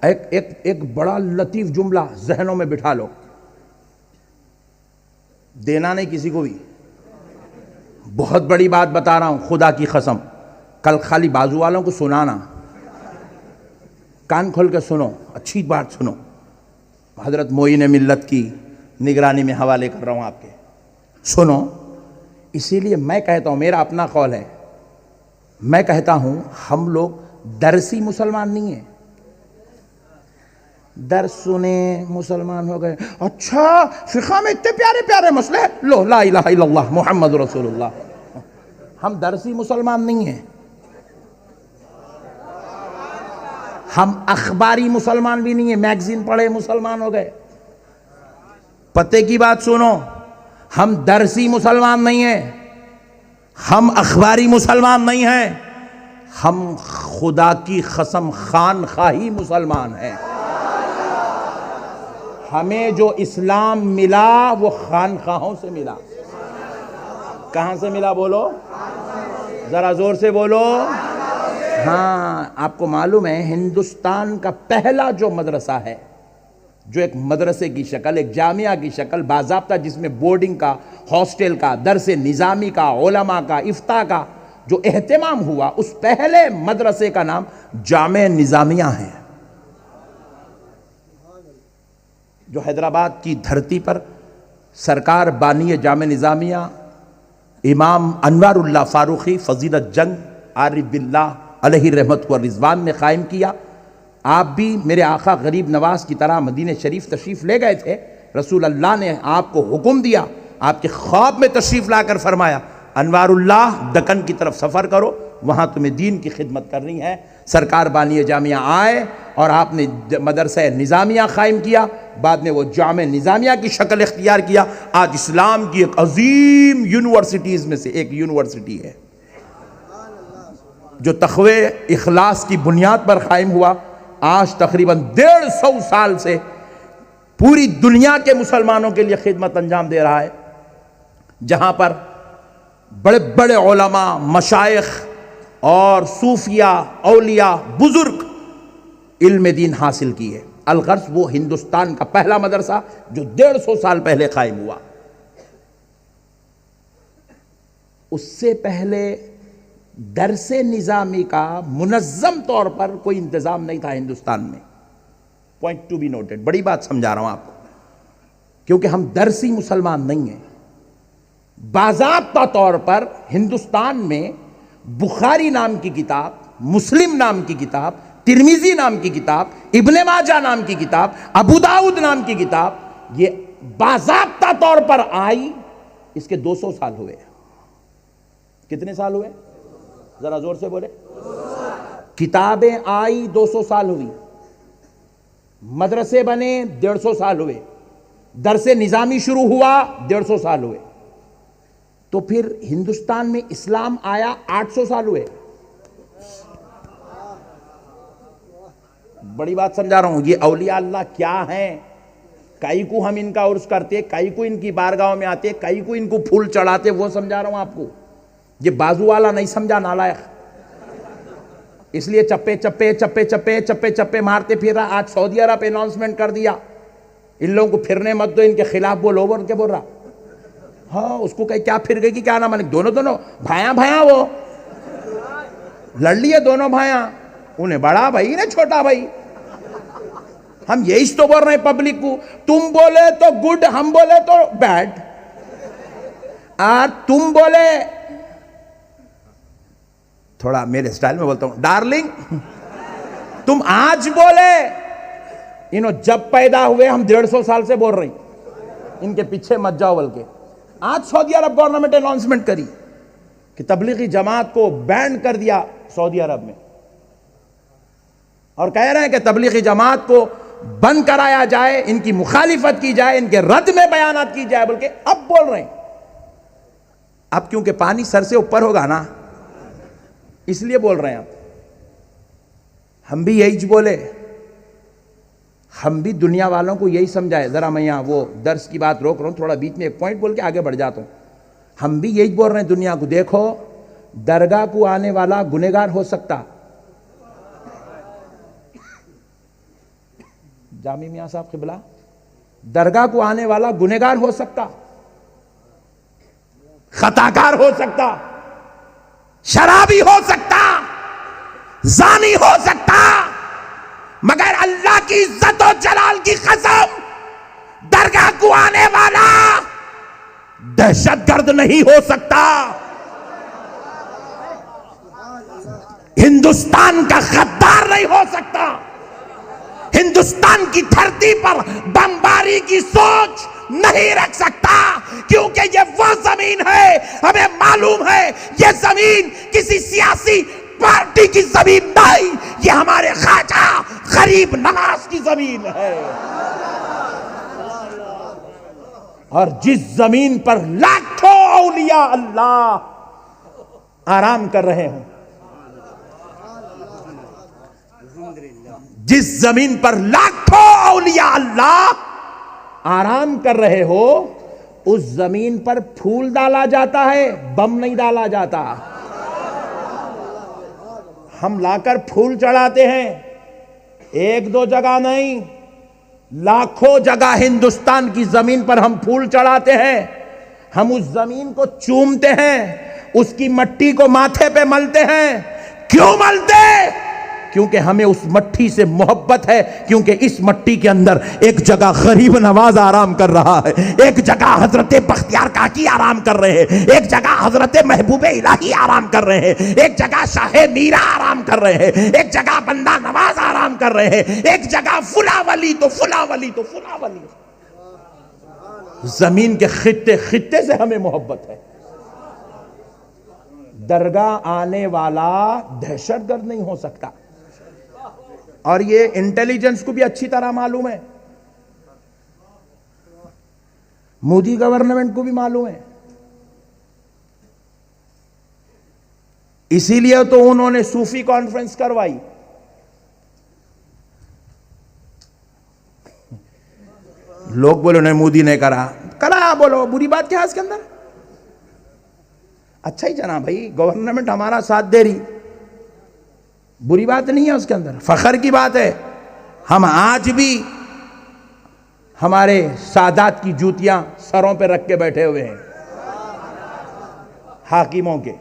एक एक एक बड़ा लतीफ जुमला जहनों में बिठा लो, देना नहीं किसी को भी। बहुत बड़ी बात बता रहा हूं, खुदा की कसम। कल खाली बाजू वालों को सुनाना, कान खोल के सुनो, अच्छी बात सुनो। हजरत मोइन मिल्लत की निगरानी में हवाले कर रहा हूं आपके, सुनो। इसीलिए मैं कहता हूं, मेरा अपना कौल है, मैं कहता हूं हम लोग दरसी मुसलमान नहीं है। दर्स सुने मुसलमान हो गए, अच्छा फिक़ा में इतने प्यारे प्यारे मसले, लो ला इलाहा इल्लल्लाह मुहम्मद रसूलुल्लाह। हम दरसी मुसलमान नहीं हैं, हम अखबारी मुसलमान भी नहीं है, मैगजीन पढ़े मुसलमान हो गए। पते की बात सुनो, हम दरसी मुसलमान नहीं है, हम अखबारी मुसलमान नहीं हैं, हम खुदा की कसम खानखाही मुसलमान हैं। हमें जो इस्लाम मिला वो खानखाहों से मिला। कहां से मिला बोलो, जरा जोर से बोलो। हाँ, आपको मालूम है हिंदुस्तान का पहला जो मदरसा है, जो एक मदरसे की शक्ल, एक जामिया की शक्ल बाज़ाब्ता, जिसमें बोर्डिंग का, हॉस्टल का, दरस निज़ामी का, उलमा का, इफ्ता का जो एहतमाम हुआ, उस पहले मदरसे का नाम जामे निज़ामिया है, जो हैदराबाद की धरती पर सरकार बानी जामे निज़ामिया इमाम अनवारुल्लाह फारूकी फजीलत जंग आरिफ बिल्लाह अलैहि रहमत व रिजवान ने कायम किया। आप भी मेरे आका गरीब नवाज की तरह मदीने शरीफ तशरीफ़ ले गए थे। रसूल अल्लाह ने आपको हुक्म दिया, आपके ख्वाब में तशरीफ़ लाकर फरमाया, अनवारुल्लाह दक्कन की तरफ सफ़र करो, वहाँ तुम्हें दीन की खिदमत करनी है। सरकार बानी जामिया आए और आपने मदरसा निज़ामिया कायम किया, बाद में वो जामे निज़ामिया की शक्ल इख्तियार किया। आज इस्लाम की एक अजीम यूनिवर्सिटीज़ में से एक यूनिवर्सिटी है जो तक़वे इखलास की बुनियाद पर कायम हुआ। आज तकरीबन 150 साल से पूरी दुनिया के मुसलमानों के लिए खिदमत अंजाम दे रहा है, जहां पर बड़े बड़े उलमा, मशाइख और सूफिया, औलिया, बुजुर्ग इल्म दीन हासिल किए। अलगर्ज वो हिंदुस्तान का पहला मदरसा जो 150 साल पहले कायम हुआ। उससे पहले दरसे निज़ामी का मुनज़्ज़म तौर पर कोई इंतज़ाम नहीं था हिंदुस्तान में। पॉइंट टू बी नोटेड, बड़ी बात समझा रहा हूं आपको, क्योंकि हम दरसी मुसलमान नहीं हैं। बाज़ाब्ता तौर पर हिंदुस्तान में बुखारी नाम की किताब, मुस्लिम नाम की किताब, तिर्मिज़ी नाम की किताब, इब्ने माजा नाम की किताब, अबू दाऊद नाम की किताब, ये बाज़ाब्ता तौर पर आई, इसके 200 साल हुए। कितने साल हुए, जरा जोर से बोले। किताबें आई 200 साल हुई, मदरसे बने 150 साल हुए, दरसे निज़ामी शुरू हुआ 150 साल हुए। तो फिर हिंदुस्तान में इस्लाम आया 800 साल हुए। बड़ी बात समझा रहा हूं। ये औलिया अल्लाह क्या हैं, कई को हम इनका उर्स करते, कई को इनकी बारगाहों में आते, कई को इनको फूल चढ़ाते, वो समझा रहा हूं आपको। ये बाजू वाला नहीं समझा, नालायक, इसलिए चप्पे चप्पे चप्पे चप्पे चप्पे चप्पे मारते फिर रहा। आज सऊदी अरब अनाउंसमेंट कर दिया, इन लोगों को फिरने मत दो, इनके खिलाफ बोलो, बोल के बोल रहा। हाँ, उसको कहीं क्या फिर गई कि क्या ना मालिक, दोनों दोनों भाया भाया वो लड़ लिए, दोनों भाया, उन्हें बड़ा भाई ने छोटा भाई। हम यही तो बोल रहे हैं पब्लिक को, तुम बोले तो गुड, हम बोले तो बैड, और तुम बोले, थोड़ा मेरे स्टाइल में बोलता हूं, डार्लिंग, तुम आज बोले, जब पैदा हुए हम 150 साल से बोल रहे हैं, इनके पीछे मत जाओ। बल्कि आज सऊदी अरब गवर्नमेंट अनाउंसमेंट करी कि तबलीगी जमात को बैन कर दिया सऊदी अरब में, और कह रहे हैं कि तबलीगी जमात को बंद कराया जाए, इनकी मुखालिफत की जाए, इनके रद्द में बयानात की जाए, बल्कि अब बोल रहे हैं। अब क्योंकि पानी सर से ऊपर होगा ना, इसलिए बोल रहे हैं। अब हम भी यही बोले, हम भी दुनिया वालों को यही समझाए। जरा मैं यहां वो दर्स की बात रोक रहा हूं, थोड़ा बीच में एक पॉइंट बोल के आगे बढ़ जाता हूं। हम भी यही बोल रहे हैं दुनिया को, देखो दरगाह को आने वाला गुनहगार हो सकता, जामी मियां साहब क़िबला, दरगाह को आने वाला गुनहगार हो सकता, खताकार हो सकता, शराबी हो सकता, जानी हो सकता, मगर अल्लाह की इज्जत और जलाल की कसम, दरगाह को आने वाला दहशतगर्द नहीं हो सकता, हिंदुस्तान का गद्दार नहीं हो सकता, हिंदुस्तान की धरती पर बमबारी की सोच नहीं रख सकता, क्योंकि ये वो जमीन है, हमें मालूम है ये जमीन किसी सियासी पार्टी की जमीन नहीं, ये हमारे ख्वाजा गरीब नवाज की जमीन है। और जिस जमीन पर लाखों औलिया अल्लाह आराम कर रहे हो, जिस जमीन पर लाखों औलिया अल्लाह आराम कर रहे हो, उस जमीन पर फूल डाला जाता है, बम नहीं डाला जाता। हम लाकर फूल चढ़ाते हैं, एक दो जगह नहीं, लाखों जगह हिंदुस्तान की जमीन पर हम फूल चढ़ाते हैं। हम उस जमीन को चूमते हैं, उसकी मट्टी को माथे पे मलते हैं। क्यों मलते? क्योंकि हमें उस मट्टी से मोहब्बत है, क्योंकि इस मट्टी के अंदर एक जगह गरीब नवाज आराम कर रहा है, एक जगह हजरत बख्तियार काकी आराम कर रहे हैं, एक जगह हजरत महबूब इलाही आराम कर रहे हैं, एक जगह शाह मीरा आराम कर रहे हैं, एक जगह बंदा नवाज आराम कर रहे हैं, एक जगह फुलावली तो फुलावली तो फुलावली। जमीन के खित्ते खित्ते से हमें मोहब्बत है। दरगाह आने वाला दहशतगर्द नहीं हो सकता, और ये इंटेलिजेंस को भी अच्छी तरह मालूम है, मोदी गवर्नमेंट को भी मालूम है। इसीलिए तो उन्होंने सूफी कॉन्फ्रेंस करवाई। लोग बोले नहीं मोदी ने करा, बोलो बुरी बात क्या है इसके अंदर? अच्छा ही जना भाई, गवर्नमेंट हमारा साथ दे रही, बुरी बात नहीं है उसके अंदर, फखर की बात है। हम आज भी हमारे सादात की जूतियां सरों पे रख के बैठे हुए हैं, हाकिमों के।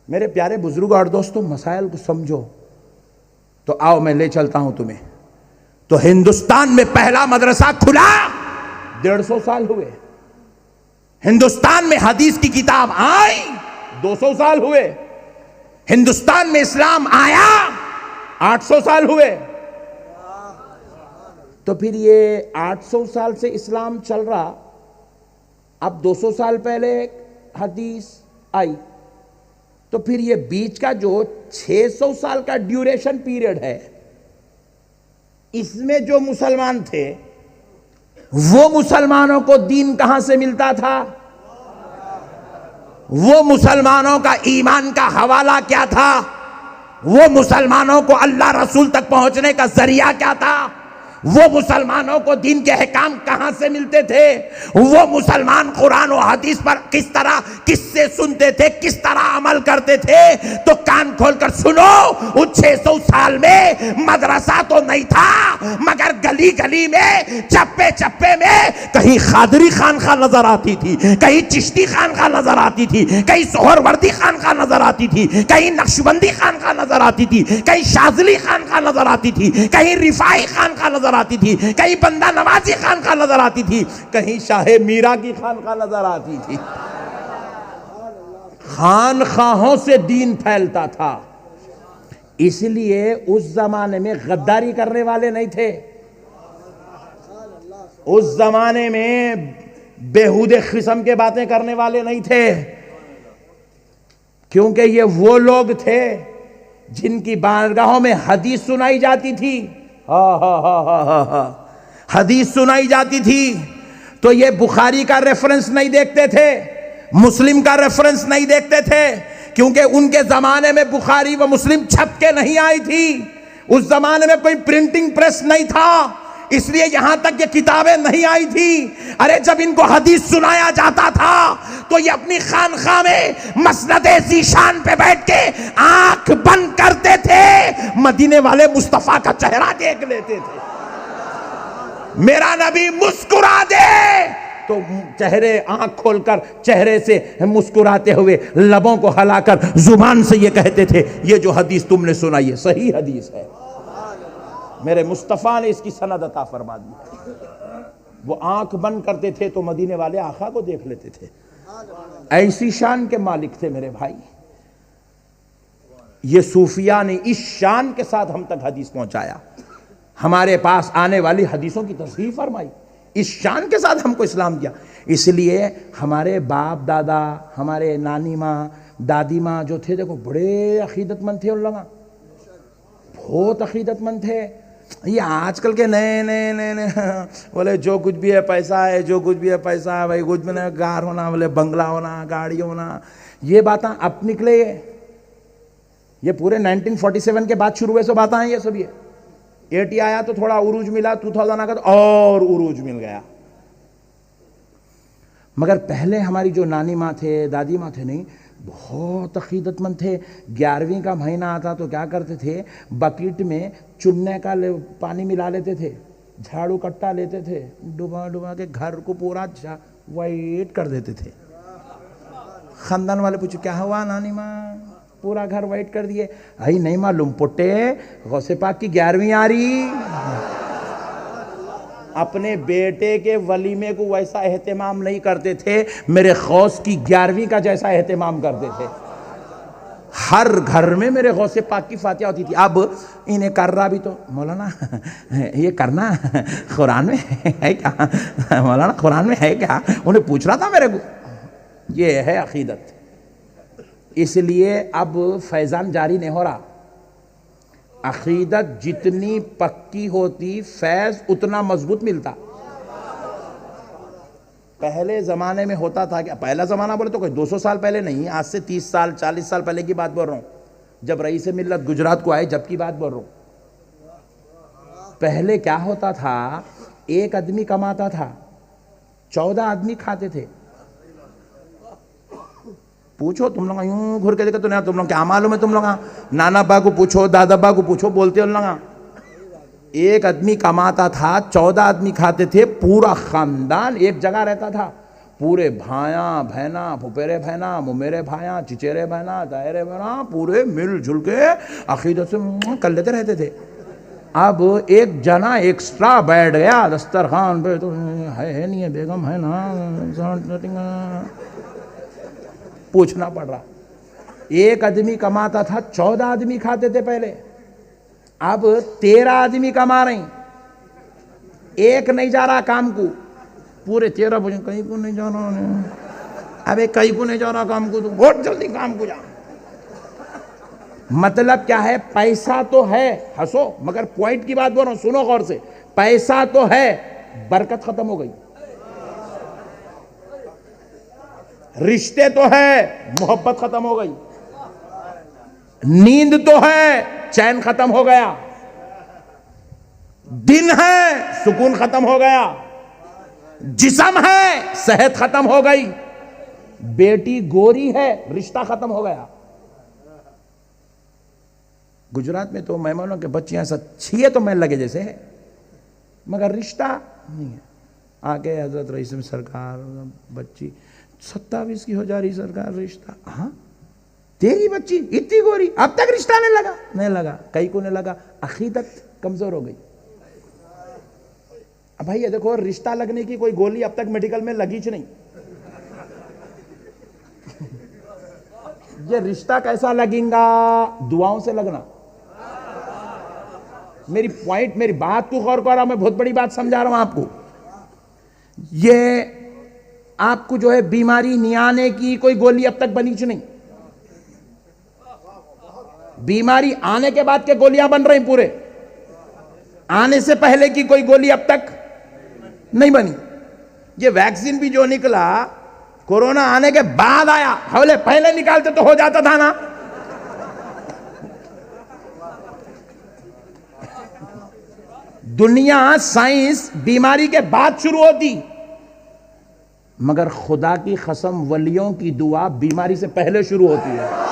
मेरे प्यारे बुजुर्गों और दोस्तों, मसाइल को समझो तो आओ मैं ले चलता हूं तुम्हें। तो हिंदुस्तान में पहला मदरसा खुला 150 साल हुए, हिंदुस्तान में हदीस की किताब आई 200 साल हुए, हिंदुस्तान में इस्लाम आया 800 साल हुए। तो फिर ये 800 साल से इस्लाम चल रहा, अब 200 साल पहले हदीस आई, तो फिर ये बीच का जो 600 साल का ड्यूरेशन पीरियड है, इसमें जो मुसलमान थे वो मुसलमानों को दीन कहां से मिलता था? वो मुसलमानों का ईमान का हवाला क्या था? वो मुसलमानों को अल्लाह रसूल तक पहुंचने का जरिया क्या था? वो मुसलमानों को दीन के अहकाम कहां से मिलते थे? वो मुसलमान कुरान और हदीस पर किस तरह किससे सुनते थे, किस तरह अमल करते थे? तो कान खोलकर सुनो, उन 600 साल में मदरसा तो नहीं था, मगर गली गली में, चप्पे चप्पे में कहीं खादरी खानका नजर आती थी, कहीं चिश्ती खानका नजर आती थी, कहीं सोहरवर्दी खानका नजर आती थी, कहीं नक्शबंदी खानका नजर आती थी, कहीं शाजली खानका नजर आती थी, कहीं रिफाई खानका नजर आती थी, कहीं बंदा नवाजी खान का नजर आती थी, कहीं शाह मीरा की खान का नजर आती थी। खानखाहों से दीन फैलता था। इसलिए उस जमाने में गद्दारी करने वाले नहीं थे, उस जमाने में बेहुदे किस्म के बातें करने वाले नहीं थे, क्योंकि ये वो लोग थे जिनकी बारगाहों में हदीस सुनाई जाती थी। हदीस सुनाई जाती थी तो ये बुखारी का रेफरेंस नहीं देखते थे, मुस्लिम का रेफरेंस नहीं देखते थे, क्योंकि उनके जमाने में बुखारी व मुस्लिम छप के नहीं आई थी। उस जमाने में कोई प्रिंटिंग प्रेस नहीं था, इसलिए यहां तक ये किताबें नहीं आई थी। अरे जब इनको हदीस सुनाया जाता था तो ये अपनी खानखा में मसनदे ज़ीशान पे बैठ के आंख बंद करते थे, मदीने वाले मुस्तफा का चेहरा देख लेते थे। मेरा नबी मुस्कुरा दे तो चेहरे, आंख खोलकर चेहरे से मुस्कुराते हुए लबों को हिलाकर जुबान से ये कहते थे, ये जो हदीस तुमने सुना ये सही हदीस है। मेरे मुस्तफ़ा ने इसकी सनद अता फरमा दी। वो आंख बंद करते थे तो मदीने वाले आका को देख लेते थे। ऐसी शान के मालिक थे मेरे भाई। ये सूफिया ने इस शान के साथ हम तक हदीस पहुंचाया, हमारे पास आने वाली हदीसों की तस्हीह फरमाई, इस शान के साथ हमको इस्लाम दिया। इसलिए हमारे बाप दादा, हमारे नानी माँ, दादी माँ जो थे, देखो बड़े अकीदतमंद थे, उन लोग बहुत अकीदतमंद थे। ये आजकल के नए नए नए नए बोले जो कुछ भी है पैसा है, जो कुछ भी है पैसा है भाई, कुछ भी नहीं, कार होना, बोले बंगला होना, गाड़ी होना, ये बातें अब निकले। ये पूरे 1947 के बाद शुरू हुए सो बातें हैं ये सब। ये 80 आया तो थोड़ा उरूज मिला, 2000 आ गया तो और उरूज मिल गया। मगर पहले हमारी जो नानी माँ थे, दादी माँ थे, नहीं, बहुत अकीदतमंद थे। 11वीं का महीना आता तो क्या करते थे, बकेट में चुन्ने का पानी मिला लेते थे, झाड़ू कट्टा लेते थे, डुबा डुबा के घर को पूरा वाइट कर देते थे। खानदान वाले पूछे क्या हुआ नानी माँ, पूरा घर वाइट कर दिए। आई नहीं मालूम पुट्टे, गौसे पाक की 11वीं आ रही। अपने बेटे के वलीमे को वैसा एहतमाम नहीं करते थे, मेरे गौस की 11वीं का जैसा एहतमाम करते थे। हर घर में मेरे गौसे पाक की फातिहा होती थी। अब इन्हें कर रहा भी तो मौलाना ये करना कुरान में है क्या, मौलाना कुरान में है क्या, उन्हें पूछ रहा था मेरे को। ये है अकीदत। इसलिए अब फैज़ान जारी नहीं हो रहा। अकीदत जितनी पक्की होती फैज़ उतना मजबूत मिलता। पहले ज़माने में होता था कि, पहला ज़माना बोले तो कोई 200 साल पहले नहीं, आज से 30 साल 40 साल पहले की बात बोल रहा हूँ, जब रईस मिल्लत गुजरात को आए जब की बात बोल रहा हूँ। पहले क्या होता था, एक आदमी कमाता था, 14 आदमी खाते थे। पूछो तुम लोग यूं घुर के देखो तो नहीं, तुम लोग क्या मालूम है, तुम लोग नाना बा को पूछो, दादा बा को पूछो, बोलते हो लोग। एक आदमी कमाता था, 14 आदमी खाते थे, पूरा खानदान एक जगह रहता था, पूरे भाया बहना, फुपेरे बहना, मुमेरे भाया, चिचेरे बहना, दायरे बहना, पूरे मिलजुल के अकीदत से कर लेते रहते थे। अब एक जना एक्स्ट्रा बैठ गया दस्तरखान पे, तो है नहीं है, बेगम है ना, पूछना पड़ रहा। एक आदमी कमाता था, 14 आदमी खाते थे पहले, अब 13 आदमी कमा रहे, एक नहीं जा रहा काम को, पूरे 13 बजे कहीं को नहीं जा रहा। अबे कहीं को नहीं जा रहा काम को, तो बहुत जल्दी काम को जा। मतलब क्या है, पैसा तो है, हंसो मगर पॉइंट की बात बोल रहा हूं, सुनो गौर से। पैसा तो है, बरकत खत्म हो गई। रिश्ते तो है, मोहब्बत खत्म हो गई। नींद तो है, चैन खत्म हो गया। दिन है, सुकून खत्म हो गया। जिस्म है, सेहत खत्म हो गई। बेटी गोरी है, रिश्ता खत्म हो गया। गुजरात में तो मेहमानों के बच्चियां अच्छी है तो मैं लगे जैसे है, मगर रिश्ता नहीं है। आके हजरत रईस में सरकार बच्ची 27 की हो जा रही सरकार, रिश्ता, हाँ तेरी बच्ची इतनी गोरी, अब तक रिश्ता नहीं लगा, कई को नहीं लगा, अकीदत कमजोर हो गई। अब भाई ये देखो, रिश्ता लगने की कोई गोली अब तक मेडिकल में लगी नहीं। ये रिश्ता कैसा लगेगा, दुआओं से लगना। मेरी पॉइंट, मेरी बात को गौर कर रहा, मैं बहुत बड़ी बात समझा रहा हूं आपको। ये आपको जो है बीमारी नहीं आने की कोई गोली अब तक बनी नहीं। बीमारी आने के बाद के गोलियां बन रही, पूरे आने से पहले की कोई गोली अब तक नहीं बनी। ये वैक्सीन भी जो निकला कोरोना आने के बाद आया, बोले पहले निकालते तो हो जाता था ना। दुनिया साइंस बीमारी के बाद शुरू होती, मगर खुदा की कसम वलियों की दुआ बीमारी से पहले शुरू होती है।